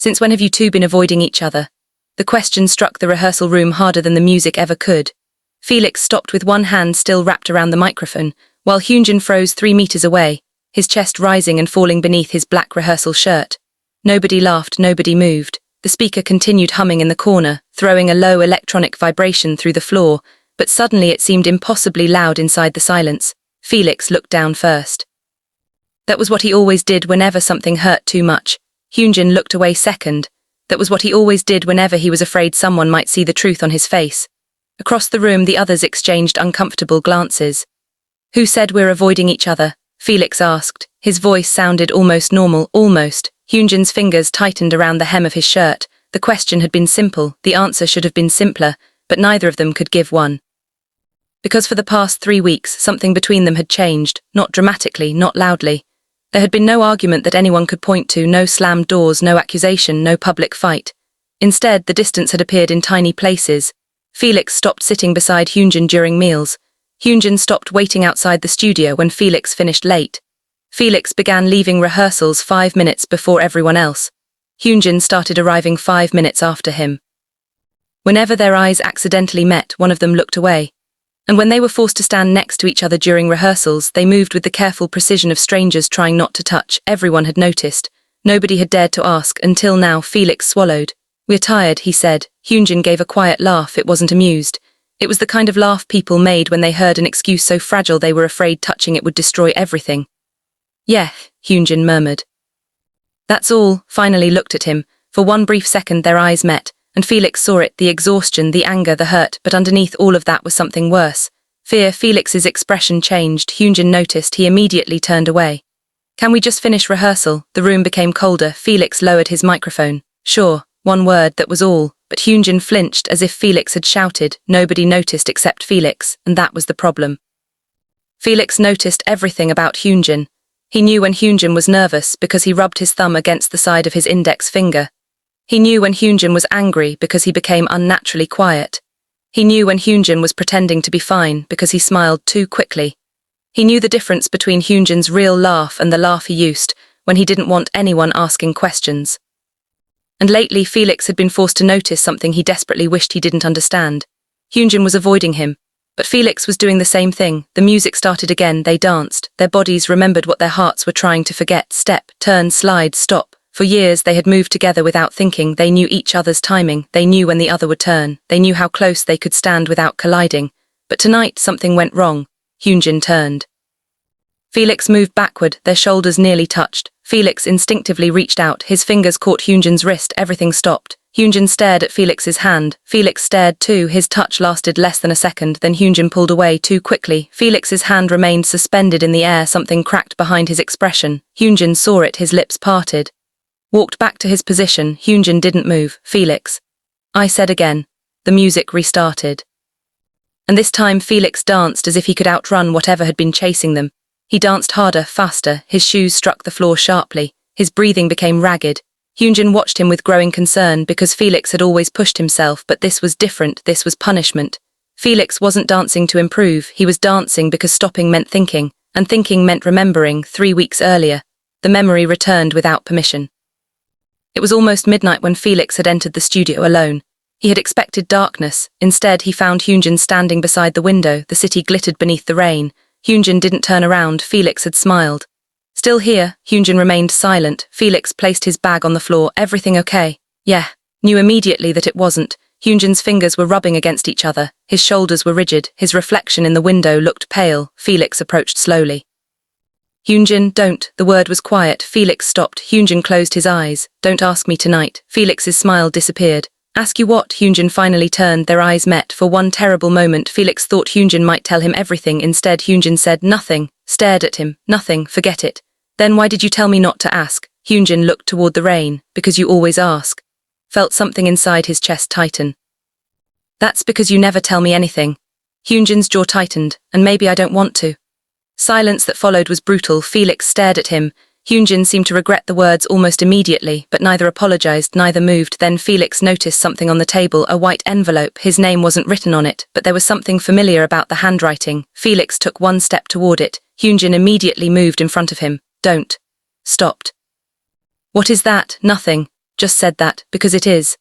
Since when have you two been avoiding each other? The question struck the rehearsal room harder than the music ever could. Felix stopped with one hand still wrapped around the microphone, while Hyunjin froze 3 meters away, his chest rising and falling beneath his black rehearsal shirt. Nobody laughed, nobody moved. The speaker continued humming in the corner, throwing a low electronic vibration through the floor, but suddenly it seemed impossibly loud inside the silence. Felix looked down first. That was what he always did whenever something hurt too much. Hyunjin looked away second. That was what he always did whenever he was afraid someone might see the truth on his face. Across the room the others exchanged uncomfortable glances. "Who said we're avoiding each other?" Felix asked. His voice sounded almost normal, almost. Hyunjin's fingers tightened around the hem of his shirt. The question had been simple, the answer should have been simpler, but neither of them could give one. Because for the past 3 weeks, something between them had changed, not dramatically, not loudly. There had been no argument that anyone could point to, no slammed doors, no accusation, no public fight. Instead, the distance had appeared in tiny places. Felix stopped sitting beside Hyunjin during meals. Hyunjin stopped waiting outside the studio when Felix finished late. Felix began leaving rehearsals 5 minutes before everyone else. Hyunjin started arriving 5 minutes after him. Whenever their eyes accidentally met, one of them looked away. And when they were forced to stand next to each other during rehearsals, they moved with the careful precision of strangers trying not to touch. Everyone had noticed. Nobody had dared to ask, until now. Felix swallowed. "We're tired," he said. Hyunjin gave a quiet laugh. It wasn't amused. It was the kind of laugh people made when they heard an excuse so fragile they were afraid touching it would destroy everything. "Yeah," Hyunjin murmured. "That's all." Finally looked at him. For one brief second their eyes met, and Felix saw it, the exhaustion, the anger, the hurt, but underneath all of that was something worse. Fear. Felix's expression changed. Hyunjin noticed. He immediately turned away. "Can we just finish rehearsal?" The room became colder. Felix lowered his microphone. "Sure." One word, that was all. But Hyunjin flinched as if Felix had shouted. Nobody noticed except Felix, and that was the problem. Felix noticed everything about Hyunjin. He knew when Hyunjin was nervous because he rubbed his thumb against the side of his index finger. He knew when Hyunjin was angry because he became unnaturally quiet. He knew when Hyunjin was pretending to be fine because he smiled too quickly. He knew the difference between Hyunjin's real laugh and the laugh he used when he didn't want anyone asking questions. And lately Felix had been forced to notice something he desperately wished he didn't understand. Hyunjin was avoiding him, but Felix was doing the same thing. The music started again, they danced. Their bodies remembered what their hearts were trying to forget. Step, turn, slide, stop. For years they had moved together without thinking. They knew each other's timing. They knew when the other would turn. They knew how close they could stand without colliding. But tonight something went wrong. Hyunjin turned. Felix moved backward, their shoulders nearly touched. Felix instinctively reached out, his fingers caught Hyunjin's wrist, everything stopped. Hyunjin stared at Felix's hand. Felix stared too, his touch lasted less than a second, then Hyunjin pulled away too quickly. Felix's hand remained suspended in the air, something cracked behind his expression. Hyunjin saw it, his lips parted. Walked back to his position, Hyunjin didn't move. "Felix." I said again. The music restarted. And this time Felix danced as if he could outrun whatever had been chasing them. He danced harder, faster, his shoes struck the floor sharply, his breathing became ragged. Hyunjin watched him with growing concern because Felix had always pushed himself, but this was different, this was punishment. Felix wasn't dancing to improve, he was dancing because stopping meant thinking, and thinking meant remembering. 3 weeks earlier, the memory returned without permission. It was almost midnight when Felix had entered the studio alone. He had expected darkness. Instead, he found Hyunjin standing beside the window. The city glittered beneath the rain. Hyunjin didn't turn around. Felix had smiled. "Still here?" Hyunjin remained silent. Felix placed his bag on the floor. "Everything okay?" "Yeah." Knew immediately that it wasn't. Hyunjin's fingers were rubbing against each other. His shoulders were rigid. His reflection in the window looked pale. Felix approached slowly. "Hyunjin, don't." The word was quiet. Felix stopped. Hyunjin closed his eyes. "Don't ask me tonight." Felix's smile disappeared. "Ask you what?" Hyunjin finally turned. Their eyes met. For one terrible moment, Felix thought Hyunjin might tell him everything. Instead, Hyunjin said nothing. Stared at him. "Nothing. Forget it." "Then why did you tell me not to ask?" Hyunjin looked toward the rain. "Because you always ask." Felt something inside his chest tighten. "That's because you never tell me anything." Hyunjin's jaw tightened. "And maybe I don't want to." Silence that followed was brutal. Felix stared at him. Hyunjin seemed to regret the words almost immediately, but neither apologized, neither moved. Then Felix noticed something on the table, a white envelope. His name wasn't written on it, but there was something familiar about the handwriting. Felix took one step toward it. Hyunjin immediately moved in front of him. "Don't." Stopped. "What is that?" "Nothing." Just said that, because it is.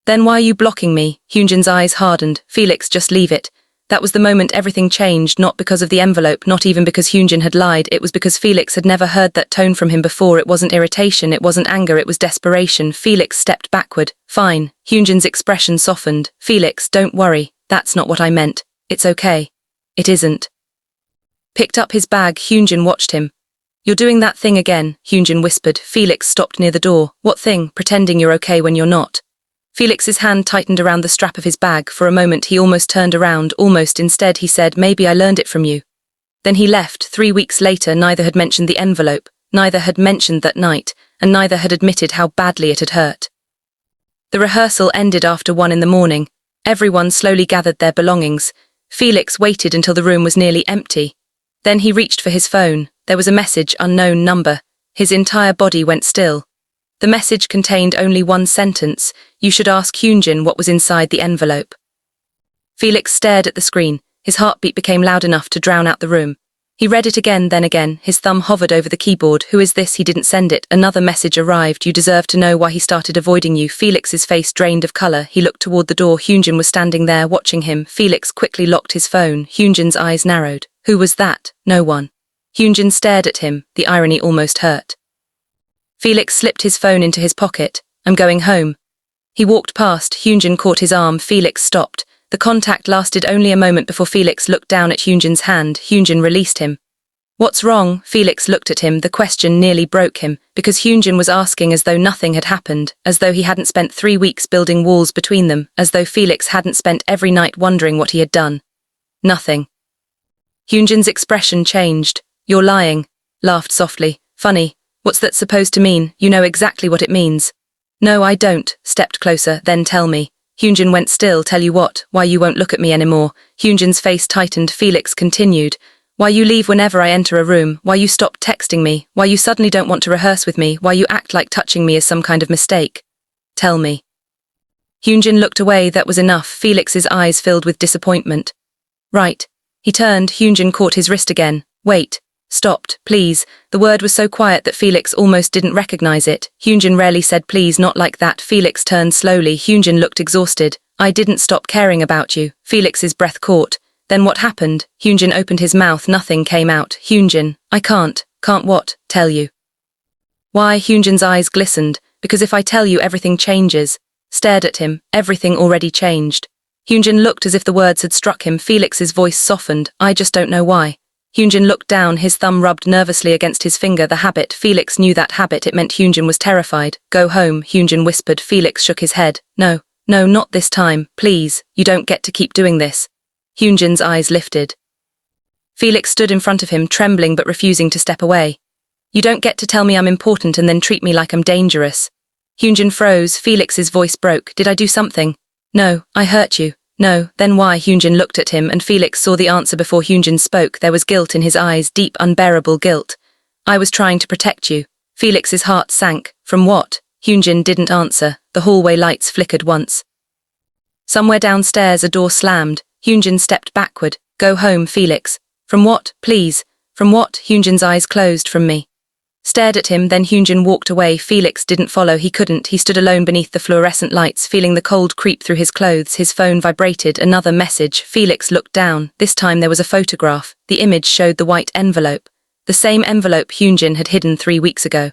Then why are you blocking me? Hyunjin's eyes hardened. Felix, just leave it. That was the moment everything changed, not because of the envelope, not even because Hyunjin had lied. It was because Felix had never heard that tone from him before. It wasn't irritation, it wasn't anger, it was desperation. Felix stepped backward. Fine. Hyunjin's expression softened. Felix, don't worry. That's not what I meant. It's okay. It isn't. Picked up his bag, Hyunjin watched him. You're doing that thing again, Hyunjin whispered. Felix stopped near the door. What thing? Pretending you're okay when you're not. Felix's hand tightened around the strap of his bag. For a moment he almost turned around, almost. Instead he said, maybe I learned it from you. Then he left. 3 weeks later neither had mentioned the envelope, neither had mentioned that night, and neither had admitted how badly it had hurt. The rehearsal ended after 1 in the morning. Everyone slowly gathered their belongings. Felix waited until the room was nearly empty. Then he reached for his phone. There was a message, unknown number. His entire body went still. The message contained only one sentence. You should ask Hyunjin what was inside the envelope. Felix stared at the screen. His heartbeat became loud enough to drown out the room. He read it again, then again. His thumb hovered over the keyboard. Who is this? He didn't send it. Another message arrived. You deserve to know why he started avoiding you. Felix's face drained of color. He looked toward the door. Hyunjin was standing there, watching him. Felix quickly locked his phone. Hyunjin's eyes narrowed. Who was that? No one. Hyunjin stared at him. The irony almost hurt. Felix slipped his phone into his pocket. I'm going home. He walked past. Hyunjin caught his arm. Felix stopped. The contact lasted only a moment before Felix looked down at Hyunjin's hand. Hyunjin released him. What's wrong? Felix looked at him. The question nearly broke him, because Hyunjin was asking as though nothing had happened, as though he hadn't spent 3 weeks building walls between them, as though Felix hadn't spent every night wondering what he had done. Nothing. Hyunjin's expression changed. You're lying. Laughed softly. Funny. What's that supposed to mean? You know exactly what it means. No, I don't. Stepped closer. Then tell me. Hyunjin went still. Tell you what? Why you won't look at me anymore. Hyunjin's face tightened. Felix continued. Why you leave whenever I enter a room. Why you stop texting me. Why you suddenly don't want to rehearse with me. Why you act like touching me is some kind of mistake. Tell me. Hyunjin looked away. That was enough. Felix's eyes filled with disappointment. Right. He turned. Hyunjin caught his wrist again. Wait. Stopped. Please. The word was so quiet that Felix almost didn't recognize it. Hyunjin rarely said please, not like that. Felix turned slowly. Hyunjin looked exhausted. I didn't stop caring about you. Felix's breath caught. Then what happened? Hyunjin opened his mouth. Nothing came out. Hyunjin. I can't. Can't what? Tell you. Why? Hyunjin's eyes glistened. Because if I tell you, everything changes. Stared at him. Everything already changed. Hyunjin looked as if the words had struck him. Felix's voice softened. I just don't know why. Hyunjin looked down. His thumb rubbed nervously against his finger. The habit. Felix knew that habit. It meant Hyunjin was terrified. Go home, Hyunjin whispered. Felix shook his head. No, not this time. Please, you don't get to keep doing this. Hyunjin's eyes lifted. Felix stood in front of him, trembling but refusing to step away. You don't get to tell me I'm important and then treat me like I'm dangerous. Hyunjin froze. Felix's voice broke. Did I do something? No, I hurt you. No, then why? Hyunjin looked at him, and Felix saw the answer before Hyunjin spoke. There was guilt in his eyes, deep, unbearable guilt. I was trying to protect you. Felix's heart sank. From what? Hyunjin didn't answer. The hallway lights flickered once. Somewhere downstairs a door slammed. Hyunjin stepped backward. Go home, Felix. From what? Please. From what? Hyunjin's eyes closed. From me. Stared at him, then Hyunjin walked away. Felix didn't follow. He couldn't. He stood alone beneath the fluorescent lights, feeling the cold creep through his clothes. His phone vibrated. Another message. Felix looked down. This time there was a photograph. The image showed the white envelope. The same envelope Hyunjin had hidden 3 weeks ago.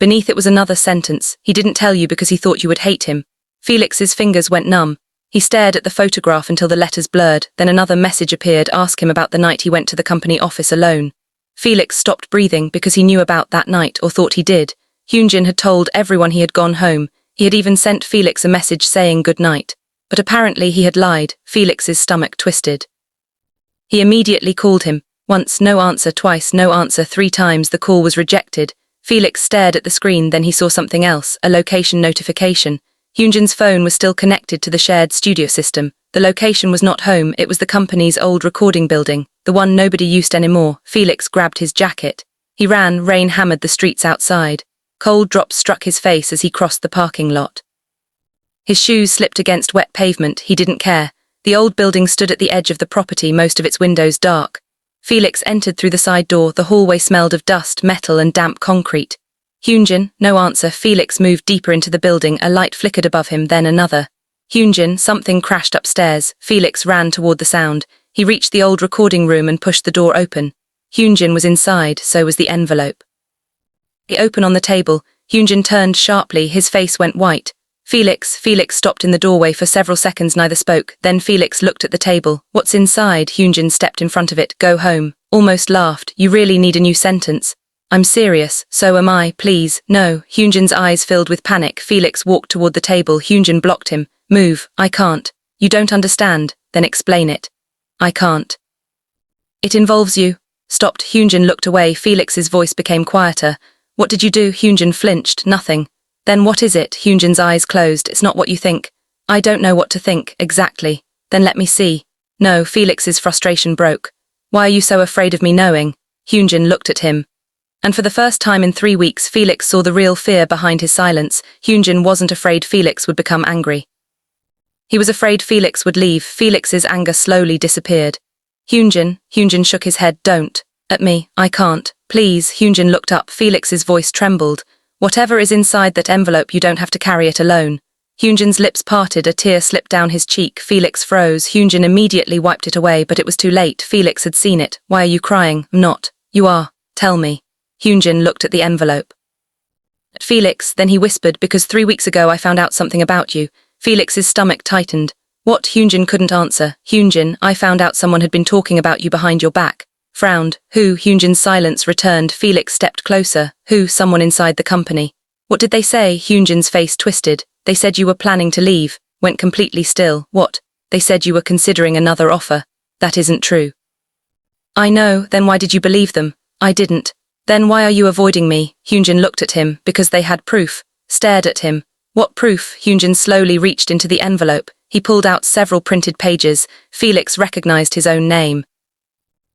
Beneath it was another sentence. He didn't tell you because he thought you would hate him. Felix's fingers went numb. He stared at the photograph until the letters blurred. Then another message appeared. Ask him about the night he went to the company office alone. Felix stopped breathing because he knew about that night, or thought he did. Hyunjin had told everyone he had gone home. He had even sent Felix a message saying good night. But apparently he had lied. Felix's stomach twisted. He immediately called him. Once, no answer. Twice, no answer. 3 times the call was rejected. Felix stared at the screen, then he saw something else, a location notification. Hyunjin's phone was still connected to the shared studio system. The location was not home, it was the company's old recording building, the one nobody used anymore. Felix grabbed his jacket. He ran. Rain hammered the streets outside. Cold drops struck his face as he crossed the parking lot. His shoes slipped against wet pavement. He didn't care. The old building stood at the edge of the property, most of its windows dark. Felix entered through the side door. The hallway smelled of dust, metal and damp concrete. Hyunjin, no answer. Felix moved deeper into the building, a light flickered above him, then another. Hyunjin, something crashed upstairs. Felix ran toward the sound. He reached the old recording room and pushed the door open. Hyunjin was inside, so was the envelope. It opened on the table. Hyunjin turned sharply, his face went white. Felix stopped in the doorway for several seconds, neither spoke. Then Felix looked at the table. What's inside? Hyunjin stepped in front of it. Go home. Almost laughed. You really need a new sentence. I'm serious, so am I, please. No. Hyunjin's eyes filled with panic. Felix walked toward the table. Hyunjin blocked him. Move. I can't. You don't understand. Then explain it. I can't. It involves you. Stopped. Hyunjin looked away. Felix's voice became quieter. What did you do? Hyunjin flinched. Nothing. Then what is it? Hyunjin's eyes closed. It's not what you think. I don't know what to think, exactly. Then let me see. No. Felix's frustration broke. Why are you so afraid of me knowing? Hyunjin looked at him. And for the first time in 3 weeks, Felix saw the real fear behind his silence. Hyunjin wasn't afraid Felix would become angry. He was afraid Felix would leave. Felix's anger slowly disappeared. Hyunjin shook his head. Don't. At me. I can't. Please. Hyunjin looked up. Felix's voice trembled. Whatever is inside that envelope, you don't have to carry it alone. Hyunjin's lips parted, a tear slipped down his cheek. Felix froze. Hyunjin immediately wiped it away, but it was too late. Felix had seen it. Why are you crying? I'm not. You are. Tell me. Hyunjin looked at the envelope. At Felix, then he whispered, because 3 weeks ago I found out something about you. Felix's stomach tightened. What? Hyunjin couldn't answer. Hyunjin, I found out someone had been talking about you behind your back. Frowned. Who? Hyunjin's silence returned. Felix stepped closer. Who? Someone inside the company. What did they say? Hyunjin's face twisted. They said you were planning to leave. Went completely still. What? They said you were considering another offer. That isn't true. I know. Then why did you believe them? I didn't. Then why are you avoiding me? Hyunjin looked at him. Because they had proof. Stared at him. What proof? Hyunjin slowly reached into the envelope. He pulled out several printed pages. Felix recognized his own name.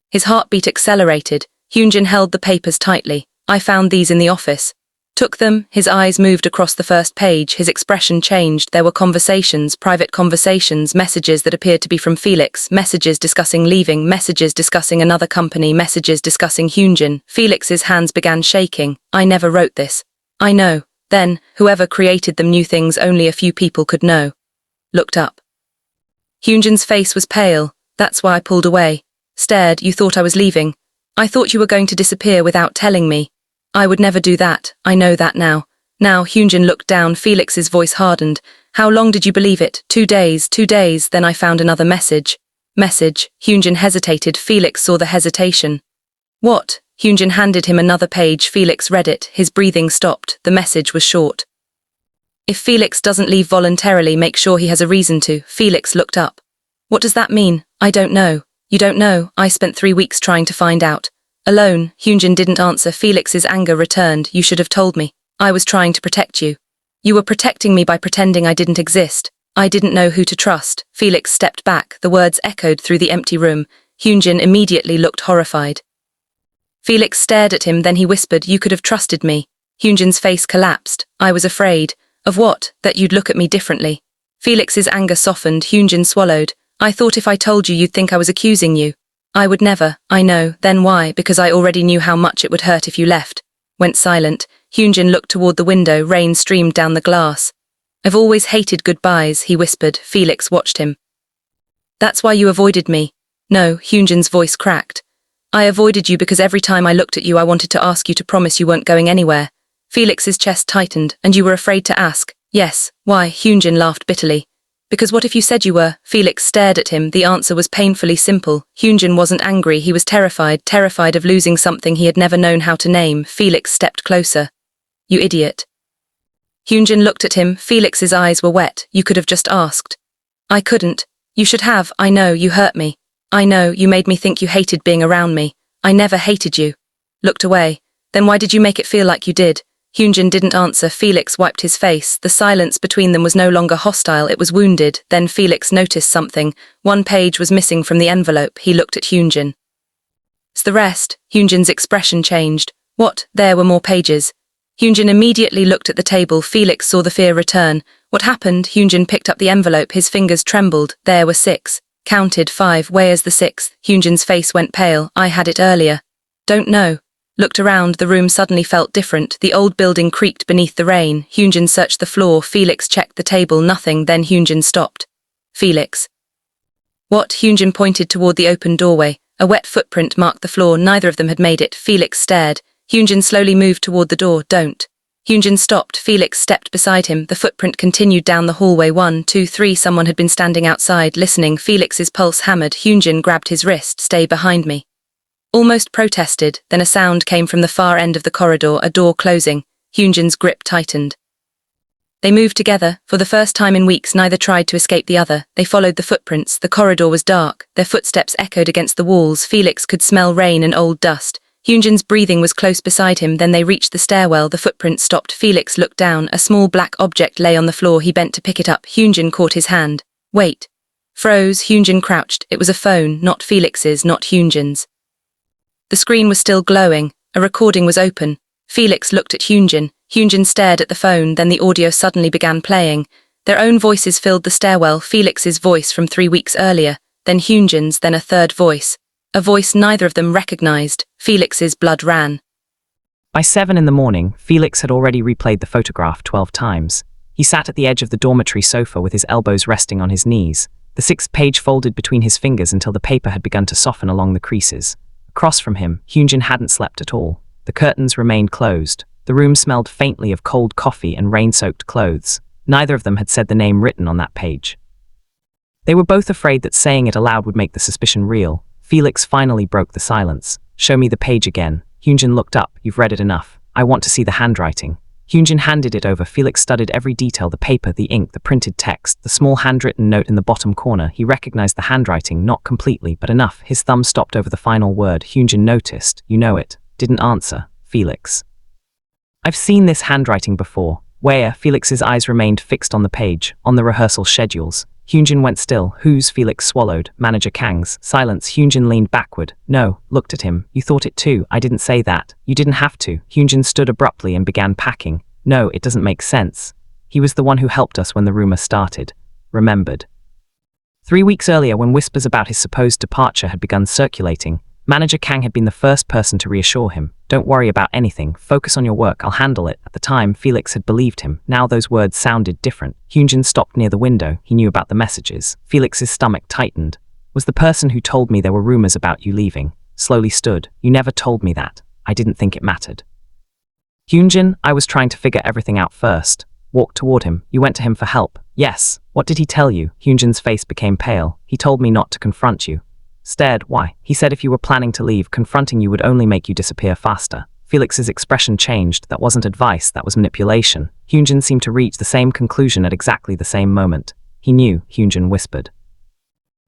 His heartbeat accelerated. Hyunjin held the papers tightly. I found these in the office. Took them. His eyes moved across the first page. His expression changed. There were conversations, private conversations, messages that appeared to be from Felix, messages discussing leaving, messages discussing another company, messages discussing Hyunjin. Felix's hands began shaking. I never wrote this. I know. Then, whoever created them knew things only a few people could know. Looked up. Hyunjin's face was pale. That's why I pulled away. Stared. You thought I was leaving. I thought you were going to disappear without telling me. I would never do that. I know that now. Now. Hyunjin looked down. Felix's voice hardened. How long did you believe it? 2 days. 2 days. Then I found another message. Message. Hyunjin hesitated. Felix saw the hesitation. What? Hyunjin handed him another page. Felix read it. His breathing stopped. The message was short. If Felix doesn't leave voluntarily, make sure he has a reason to. Felix looked up. What does that mean? I don't know. You don't know. I spent 3 weeks trying to find out. Alone. Hyunjin didn't answer. Felix's anger returned. You should have told me. I was trying to protect you. You were protecting me by pretending I didn't exist. I didn't know who to trust. Felix stepped back. The words echoed through the empty room. Hyunjin immediately looked horrified. Felix stared at him, then he whispered, you could have trusted me. Hyunjin's face collapsed. I was afraid. Of what? That you'd look at me differently. Felix's anger softened. Hyunjin swallowed. I thought if I told you you'd think I was accusing you. I would never. I know. Then why? Because I already knew how much it would hurt if you left. Went silent. Hyunjin looked toward the window. Rain streamed down the glass. I've always hated goodbyes, he whispered. Felix watched him. That's why you avoided me. No. Hyunjin's voice cracked. I avoided you because every time I looked at you I wanted to ask you to promise you weren't going anywhere. Felix's chest tightened. And you were afraid to ask. Yes. Why? Hyunjin laughed bitterly. Because what if you said you were? Felix stared at him. The answer was painfully simple. Hyunjin wasn't angry. He was terrified of losing something he had never known how to name. Felix stepped closer. You idiot. Hyunjin looked at him. Felix's eyes were wet. You could have just asked. I couldn't. You should have. I know, you hurt me. I know, you made me think you hated being around me. I never hated you. Looked away. Then why did you make it feel like you did? Hyunjin didn't answer. Felix wiped his face. The silence between them was no longer hostile, it was wounded. Then Felix noticed something. 1 page was missing from the envelope. He looked at Hyunjin. It's the rest. Hyunjin's expression changed. What? There were more pages. Hyunjin immediately looked at the table. Felix saw the fear return. What happened? Hyunjin picked up the envelope. His fingers trembled. There were 6. Counted 5. Where's the 6th? Hyunjin's face went pale. I had it earlier. Don't know. Looked around, the room suddenly felt different. The old building creaked beneath the rain. Hyunjin searched the floor. Felix checked the table. Nothing. Then Hyunjin stopped. Felix. What? Hyunjin pointed toward the open doorway. A wet footprint marked the floor. Neither of them had made it. Felix stared. Hyunjin slowly moved toward the door. Don't. Hyunjin stopped. Felix stepped beside him. The footprint continued down the hallway. 1, 2, 3. Someone had been standing outside, listening. Felix's pulse hammered. Hyunjin grabbed his wrist. Stay behind me. Almost protested. Then a sound came from the far end of the corridor, a door closing. Hyunjin's grip tightened. They moved together. For the first time in weeks, neither tried to escape the other. They followed the footprints. The corridor was dark. Their footsteps echoed against the walls. Felix could smell rain and old dust. Hyunjin's breathing was close beside him. Then they reached the stairwell. The footprints stopped. Felix looked down. A small black object lay on the floor. He bent to pick it up. Hyunjin caught his hand. Wait. Froze. Hyunjin crouched. It was a phone, not Felix's, not Hyunjin's. The screen was still glowing. A recording was open. Felix looked at Hyunjin. Hyunjin stared at the phone, then the audio suddenly began playing. Their own voices filled the stairwell, Felix's voice from 3 weeks earlier, then Hyunjin's, then a third voice. A voice neither of them recognized. Felix's blood ran. By 7 in the morning, Felix had already replayed the photograph 12 times. He sat at the edge of the dormitory sofa with his elbows resting on his knees, the 6th page folded between his fingers until the paper had begun to soften along the creases. Across from him, Hyunjin hadn't slept at all. The curtains remained closed. The room smelled faintly of cold coffee and rain-soaked clothes. Neither of them had said the name written on that page. They were both afraid that saying it aloud would make the suspicion real. Felix finally broke the silence. Show me the page again. Hyunjin looked up. You've read it enough. I want to see the handwriting. Hyunjin handed it over. Felix studied every detail, the paper, the ink, the printed text, the small handwritten note in the bottom corner. He recognized the handwriting, not completely, but enough. His thumb stopped over the final word. Hyunjin noticed. You know it. Didn't answer. Felix. I've seen this handwriting before. Where? Felix's eyes remained fixed on the page, on the rehearsal schedules. Hyunjin went still. Whose? Felix swallowed. Manager Kang's. Silence. Hyunjin leaned backward. No. Looked at him. You thought it too. I didn't say that. You didn't have to. Hyunjin stood abruptly and began packing. No, it doesn't make sense. He was the one who helped us when the rumor started. Remembered. 3 weeks earlier, when whispers about his supposed departure had begun circulating, Manager Kang had been the first person to reassure him. Don't worry about anything. Focus on your work. I'll handle it. At the time, Felix had believed him. Now those words sounded different. Hyunjin stopped near the window. He knew about the messages. Felix's stomach tightened. Was the person who told me there were rumors about you leaving. Slowly stood. You never told me that. I didn't think it mattered. Hyunjin, I was trying to figure everything out first. Walked toward him. You went to him for help. Yes. What did he tell you? Hyunjin's face became pale. He told me not to confront you. Stared. Why? He said if you were planning to leave, confronting you would only make you disappear faster. Felix's expression changed. That wasn't advice, that was manipulation. Hyunjin seemed to reach the same conclusion at exactly the same moment. He knew, Hyunjin whispered.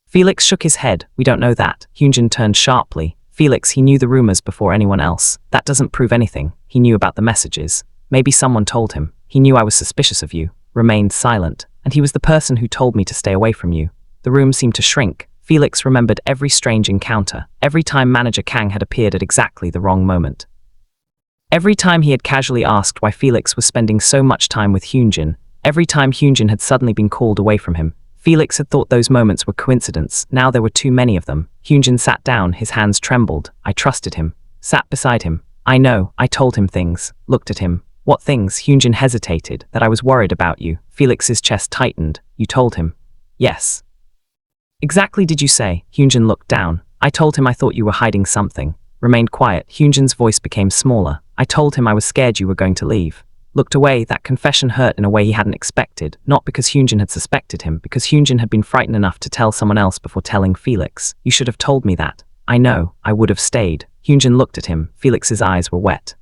Felix shook his head. We don't know that. Hyunjin turned sharply. Felix, he knew the rumors before anyone else. That doesn't prove anything. He knew about the messages. Maybe someone told him. He knew I was suspicious of you. Remained silent. And he was the person who told me to stay away from you. The room seemed to shrink. Felix remembered every strange encounter, every time Manager Kang had appeared at exactly the wrong moment. Every time he had casually asked why Felix was spending so much time with Hyunjin, every time Hyunjin had suddenly been called away from him, Felix had thought those moments were coincidence. Now there were too many of them. Hyunjin sat down, his hands trembled. I trusted him. Sat beside him. I know, I told him things. Looked at him. What things? Hyunjin hesitated. That I was worried about you. Felix's chest tightened. You told him. Yes. Exactly did you say? Hyunjin looked down. I told him I thought you were hiding something. Remained quiet. Hyunjin's voice became smaller. I told him I was scared you were going to leave. Looked away. That confession hurt in a way he hadn't expected, not because Hyunjin had suspected him, because Hyunjin had been frightened enough to tell someone else before telling Felix. You should have told me that. I know. I would have stayed. Hyunjin looked at him. Felix's eyes were wet.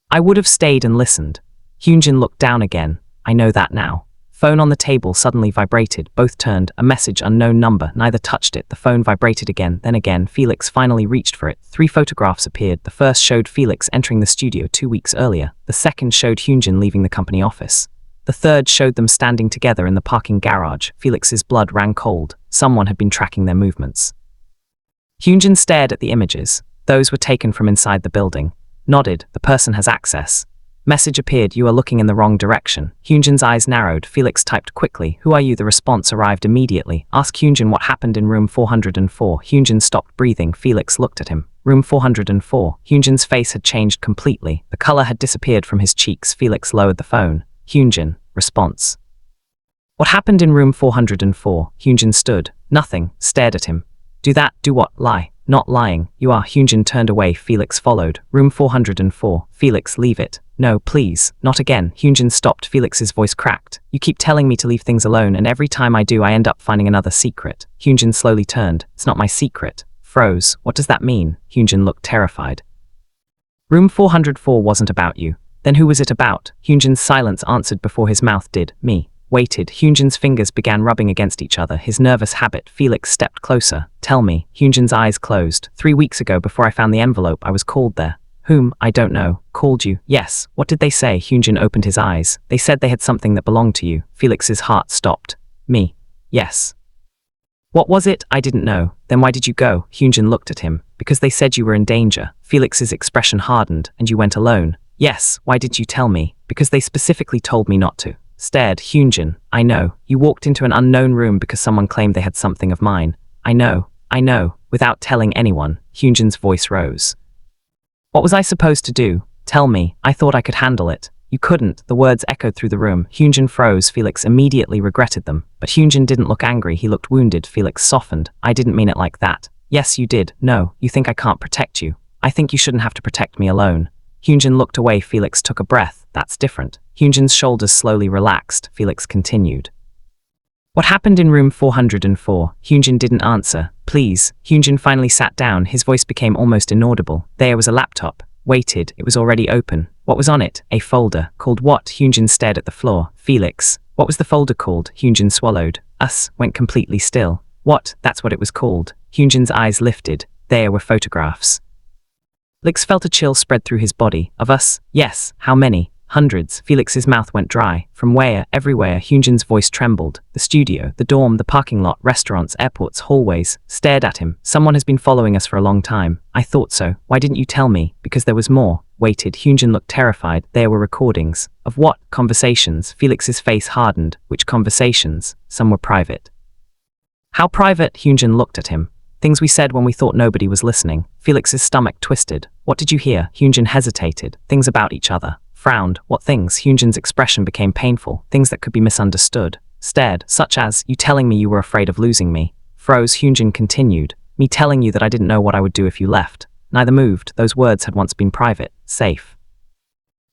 I would have stayed and listened. Hyunjin looked down again. I know that now. Phone on the table suddenly vibrated. Both turned. A message, unknown number. Neither touched it. The phone vibrated again, then again. Felix finally reached for it. 3 photographs appeared. The first showed Felix entering the studio 2 weeks earlier. The second showed Hyunjin leaving the company office. The third showed them standing together in the parking garage. Felix's blood ran cold. Someone had been tracking their movements. Hyunjin stared at the images. Those were taken from inside the building. Nodded. The person has access. Message appeared, you are looking in the wrong direction. Hyunjin's eyes narrowed. Felix typed quickly, who are you? The response arrived immediately. Ask Hyunjin what happened in room 404. Hyunjin stopped breathing. Felix looked at him. Room 404. Hyunjin's face had changed completely. The color had disappeared from his cheeks. Felix lowered the phone. Hyunjin. Response. What happened in room 404? Hyunjin stood. Nothing. Stared at him. Do that. Do what? Lie. Not lying. You are. Hyunjin turned away. Felix followed. Room 404. Felix, leave it. No, please. Not again. Hyunjin stopped. Felix's voice cracked. You keep telling me to leave things alone, and every time I do I end up finding another secret. Hyunjin slowly turned. It's not my secret. Froze. What does that mean? Hyunjin looked terrified. Room 404 wasn't about you. Then who was it about? Hyunjin's silence answered before his mouth did. Me. Waited. Hyunjin's fingers began rubbing against each other, his nervous habit. Felix stepped closer. Tell me. Hyunjin's eyes closed. 3 weeks ago, before I found the envelope, I was called there. Whom? I don't know. Called you? Yes. What did they say? Hyunjin opened his eyes. They said they had something that belonged to you. Felix's heart stopped. Me. Yes. What was it? I didn't know. Then why did you go? Hyunjin looked at him. Because they said you were in danger. Felix's expression hardened. And you went alone. Yes. Why did you tell me? Because they specifically told me not to. Stared. Hyunjin. I know. You walked into an unknown room because someone claimed they had something of mine. I know. Without telling anyone. Hyunjin's voice rose. What was I supposed to do? Tell me. I thought I could handle it. You couldn't. The words echoed through the room. Hyunjin froze. Felix immediately regretted them. But Hyunjin didn't look angry. He looked wounded. Felix softened. I didn't mean it like that. Yes, you did. No. You think I can't protect you. I think you shouldn't have to protect me alone. Hyunjin looked away. Felix took a breath. That's different. Hyunjin's shoulders slowly relaxed. Felix continued. What happened in room 404? Hyunjin didn't answer. Please. Hyunjin finally sat down. His voice became almost inaudible. There was a laptop. Waited. It was already open. What was on it? A folder. Called what? Hyunjin stared at the floor. Felix. What was the folder called? Hyunjin swallowed. Us. Went completely still. What? That's what it was called. Hyunjin's eyes lifted. There were photographs. Felix felt a chill spread through his body. Of us? Yes. How many? Hundreds. Felix's mouth went dry. From where? Everywhere. Hyunjin's voice trembled. The studio, the dorm, the parking lot, restaurants, airports, hallways. Stared at him. Someone has been following us for a long time. I thought so. Why didn't you tell me? Because there was more. Waited. Hyunjin looked terrified. There were recordings. Of what? Conversations. Felix's face hardened. Which conversations? Some were private. How private? Hyunjin looked at him. Things we said when we thought nobody was listening. Felix's stomach twisted. What did you hear? Hyunjin hesitated. Things about each other. Frowned. What things? Hyunjin's expression became painful. Things that could be misunderstood. Stared. Such as, you telling me you were afraid of losing me. Froze. Hyunjin continued. Me telling you that I didn't know what I would do if you left. Neither moved. Those words had once been private. Safe.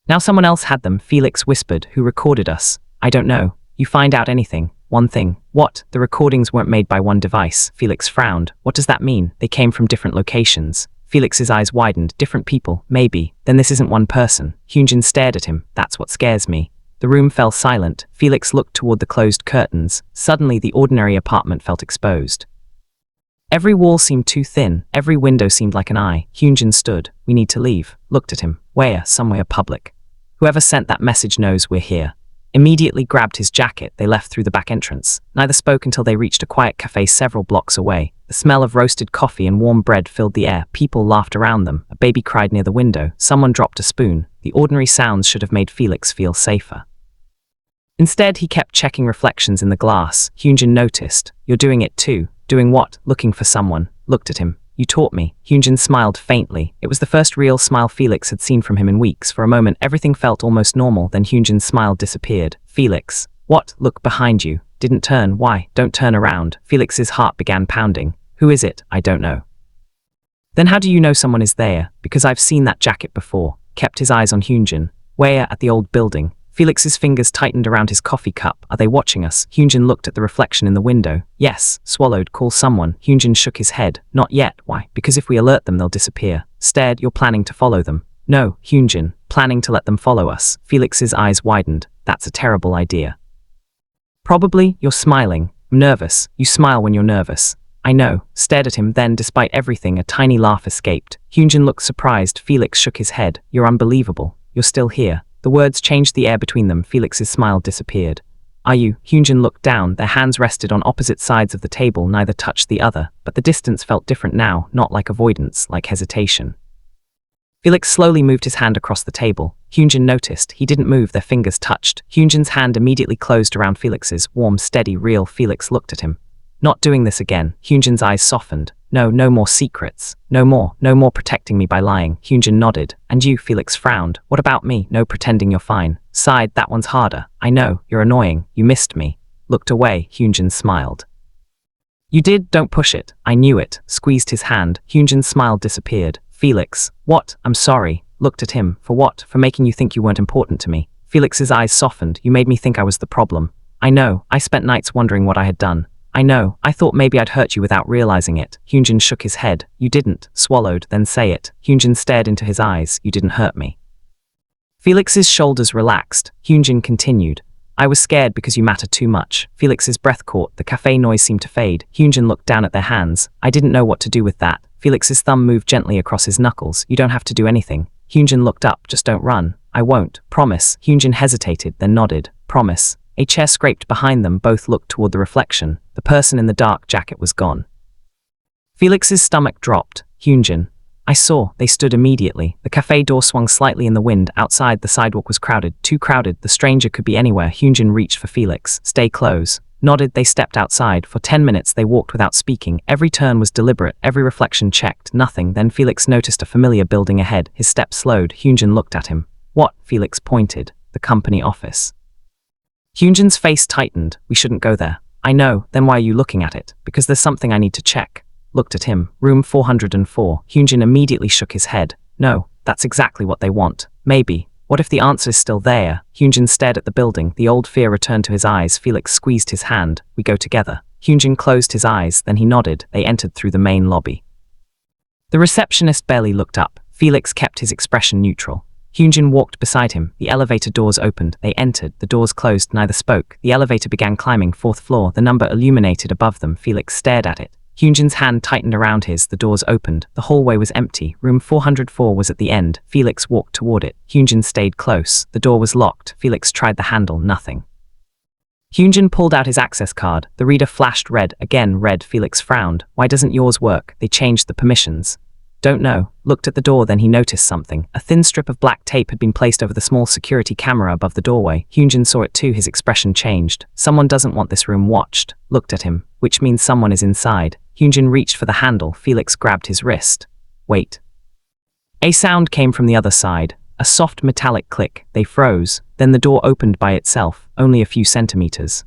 Now someone else had them. Felix whispered. Who recorded us? I don't know. You find out anything. One thing. What? The recordings weren't made by one device. Felix frowned. What does that mean? They came from different locations. Felix's eyes widened. Different people, maybe. Then this isn't one person. Hyunjin stared at him. That's what scares me. The room fell silent. Felix looked toward the closed curtains. Suddenly the ordinary apartment felt exposed. Every wall seemed too thin. Every window seemed like an eye. Hyunjin stood. We need to leave. Looked at him. Where? Somewhere public. Whoever sent that message knows we're here. Immediately grabbed his jacket. They left through the back entrance. Neither spoke until they reached a quiet cafe several blocks away. The smell of roasted coffee and warm bread filled the air. People laughed around them. A baby cried near the window. Someone dropped a spoon. The ordinary sounds should have made Felix feel safer. Instead, he kept checking reflections in the glass. Hyunjin noticed. You're doing it too. Doing what? Looking for someone. Looked at him. You taught me. Hyunjin smiled faintly. It was the first real smile Felix had seen from him in weeks. For a moment, everything felt almost normal. Then Hyunjin's smile disappeared. Felix. What? Look behind you. Didn't turn. Why? Don't turn around. Felix's heart began pounding. Who is it? I don't know. Then how do you know someone is there? Because I've seen that jacket before. Kept his eyes on Hyunjin. Where? At the old building. Felix's fingers tightened around his coffee cup. Are they watching us? Hyunjin looked at the reflection in the window. Yes. Swallowed. Call someone. Hyunjin shook his head. Not yet. Why? Because if we alert them, they'll disappear. Stared. You're planning to follow them. No, Hyunjin. Planning to let them follow us. Felix's eyes widened. That's a terrible idea. Probably. You're smiling. I'm nervous. You smile when you're nervous. I know. Stared at him. Then, despite everything, a tiny laugh escaped. Hyunjin looked surprised. Felix shook his head. You're unbelievable. You're still here. The words changed the air between them. Felix's smile disappeared. Are you? Hyunjin looked down. Their hands rested on opposite sides of the table. Neither touched the other. But the distance felt different now, not like avoidance, like hesitation. Felix slowly moved his hand across the table. Hyunjin noticed. He didn't move, their fingers touched. Hyunjin's hand immediately closed around Felix's, warm, steady, real. Felix looked at him. Not doing this again. Hyunjin's eyes softened. No more secrets. No more protecting me by lying. Hyunjin nodded. And you, Felix frowned. What about me? No pretending you're fine. Sighed, that one's harder. I know, you're annoying. You missed me. Looked away. Hyunjin smiled. You did, don't push it. I knew it. Squeezed his hand. Hyunjin's smile disappeared. Felix, what? I'm sorry. Looked at him. For what? For making you think you weren't important to me. Felix's eyes softened. You made me think I was the problem. I know. I spent nights wondering what I had done. I know. I thought maybe I'd hurt you without realizing it. Hyunjin shook his head. You didn't. Swallowed. Then say it. Hyunjin stared into his eyes. You didn't hurt me. Felix's shoulders relaxed. Hyunjin continued. I was scared because you mattered too much. Felix's breath caught. The cafe noise seemed to fade. Hyunjin looked down at their hands. I didn't know what to do with that. Felix's thumb moved gently across his knuckles. You don't have to do anything. Hyunjin looked up. Just don't run. I won't. Promise. Hyunjin hesitated, then nodded. Promise. A chair scraped behind them. Both looked toward the reflection. The person in the dark jacket was gone. Felix's stomach dropped. Hyunjin. I saw. They stood immediately. The cafe door swung slightly in the wind. Outside, the sidewalk was crowded. Too crowded. The stranger could be anywhere. Hyunjin reached for Felix. Stay close. Nodded. They stepped outside. For 10 minutes they walked without speaking. Every turn was deliberate. Every reflection checked. Nothing. Then Felix noticed a familiar building ahead. His steps slowed. Hyunjin looked at him. What? Felix pointed. The company office. Hyunjin's face tightened. We shouldn't go there. I know. Then why are you looking at it? Because there's something I need to check. Looked at him. Room 404. Hyunjin immediately shook his head. No, that's exactly what they want. Maybe. What if the answer is still there? Hyunjin stared at the building. The old fear returned to his eyes. Felix squeezed his hand. We go together. Hyunjin closed his eyes, then he nodded. They entered through the main lobby. The receptionist barely looked up. Felix kept his expression neutral. Hyunjin walked beside him. The elevator doors opened. They entered. The doors closed. Neither spoke. The elevator began climbing. 4th floor. The number illuminated above them. Felix stared at it. Hyunjin's hand tightened around his. The doors opened. The hallway was empty. Room 404 was at the end. Felix walked toward it. Hyunjin stayed close. The door was locked. Felix tried the handle. Nothing. Hyunjin pulled out his access card. The reader flashed red. Again red. Felix frowned. Why doesn't yours work? They changed the permissions. Don't know. Looked at the door, then he noticed something. A thin strip of black tape had been placed over the small security camera above the doorway. Hyunjin saw it too. His expression changed. Someone doesn't want this room watched. Looked at him, which means someone is inside. Hyunjin reached for the handle. Felix grabbed his wrist. Wait. A sound came from the other side. A soft metallic click. They froze. Then the door opened by itself, only a few centimeters.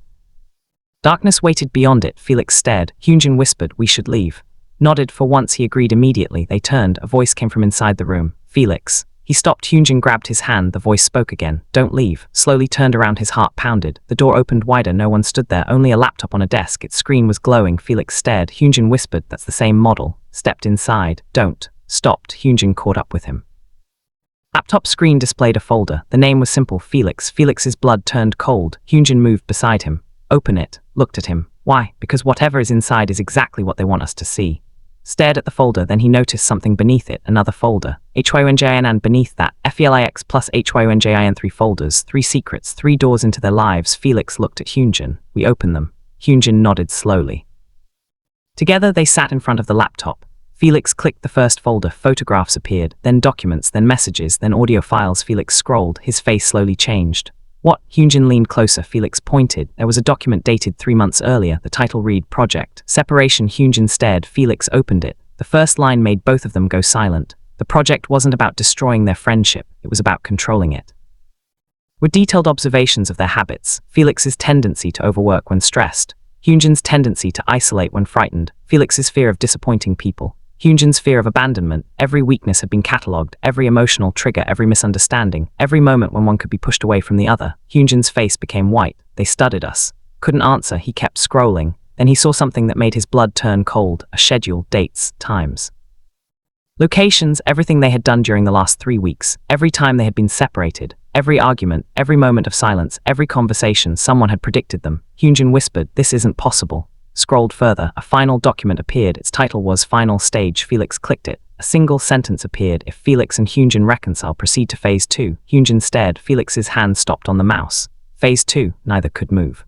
Darkness waited beyond it. Felix stared. Hyunjin whispered, we should leave. Nodded. For once he agreed immediately. They turned. A voice came from inside the room. Felix. He stopped. Hyunjin grabbed his hand. The voice spoke again. Don't leave. Slowly turned around. His heart pounded. The door opened wider. No one stood there. Only a laptop on a desk. Its screen was glowing. Felix stared. Hyunjin whispered, that's the same model. Stepped inside. Don't. Stopped. Hyunjin caught up with him. Laptop screen displayed a folder. The name was simple. Felix. Felix's blood turned cold. Hyunjin moved beside him. Open it. Looked at him. Why? Because whatever is inside is exactly what they want us to see. Stared at the folder, then he noticed something beneath it, another folder. HYUNJIN, and beneath that, FELIX plus HYUNJIN, 3 folders, 3 secrets, 3 doors into their lives. Felix looked at Hyunjin. We open them. Hyunjin nodded slowly. Together they sat in front of the laptop. Felix clicked the first folder. Photographs appeared, then documents, then messages, then audio files. Felix scrolled. His face slowly changed. What? Hyunjin leaned closer. Felix pointed. There was a document dated 3 months earlier. The title read, Project Separation. Hyunjin stared. Felix opened it. The first line made both of them go silent. The project wasn't about destroying their friendship. It was about controlling it. With detailed observations of their habits, Felix's tendency to overwork when stressed, Hyunjin's tendency to isolate when frightened, Felix's fear of disappointing people, Hyunjin's fear of abandonment. Every weakness had been catalogued, every emotional trigger, every misunderstanding, every moment when one could be pushed away from the other. Hyunjin's face became white. They studied us. Couldn't answer. He kept scrolling. Then he saw something that made his blood turn cold. A schedule, dates, times. Locations, everything they had done during the last 3 weeks, every time they had been separated, every argument, every moment of silence, every conversation. Someone had predicted them. Hyunjin whispered, this isn't possible. Scrolled further. A final document appeared. Its title was Final Stage. Felix clicked it. A single sentence appeared. If Felix and Hyunjin reconcile, proceed to Phase 2. Hyunjin stared. Felix's hand stopped on the mouse. Phase 2. Neither could move.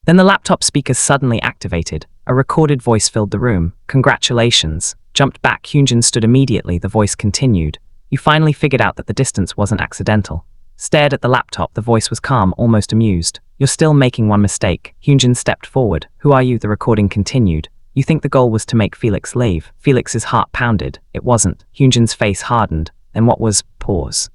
Then the laptop speakers suddenly activated. A recorded voice filled the room. Congratulations. Jumped back. Hyunjin stood immediately. The voice continued. You finally figured out that the distance wasn't accidental. Stared at the laptop, the voice was calm, almost amused. You're still making one mistake. Hyunjin stepped forward. Who are you? The recording continued. You think the goal was to make Felix leave? Felix's heart pounded. It wasn't. Hyunjin's face hardened. Then what was? Pause.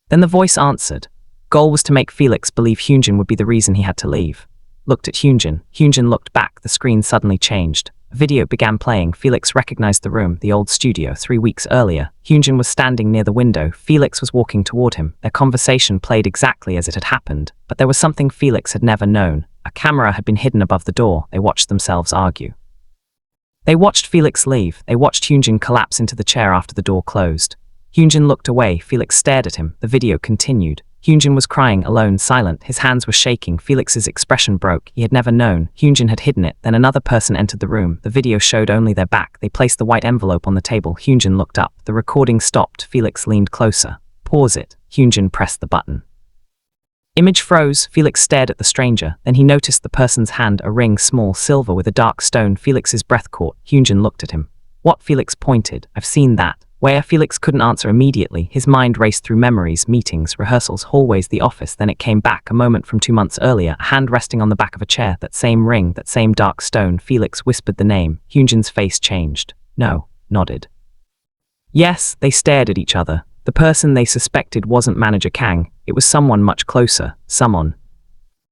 Then the voice answered. Goal was to make Felix believe Hyunjin would be the reason he had to leave. Looked at Hyunjin. Hyunjin looked back. The screen suddenly changed. A video began playing. Felix recognized the room, the old studio, 3 weeks earlier. Hyunjin was standing near the window. Felix was walking toward him. Their conversation played exactly as it had happened. But there was something Felix had never known. A camera had been hidden above the door. They watched themselves argue. They watched Felix leave. They watched Hyunjin collapse into the chair after the door closed. Hyunjin looked away. Felix stared at him. The video continued. Hyunjin was crying, alone, silent. His hands were shaking. Felix's expression broke. He had never known. Hyunjin had hidden it. Then another person entered the room. The video showed only their back. They placed the white envelope on the table. Hyunjin looked up. The recording stopped. Felix leaned closer. Pause it. Hyunjin pressed the button. Image froze. Felix stared at the stranger. Then he noticed the person's hand, a ring, small, silver with a dark stone. Felix's breath caught. Hyunjin looked at him. What? Felix pointed. I've seen that. Where? Felix couldn't answer immediately. His mind raced through memories, meetings, rehearsals, hallways, the office. Then it came back, a moment from 2 months earlier, a hand resting on the back of a chair, that same ring, that same dark stone. Felix whispered the name. Hyunjin's face changed. No, nodded. Yes, they stared at each other. The person they suspected wasn't Manager Kang. It was someone much closer. Someone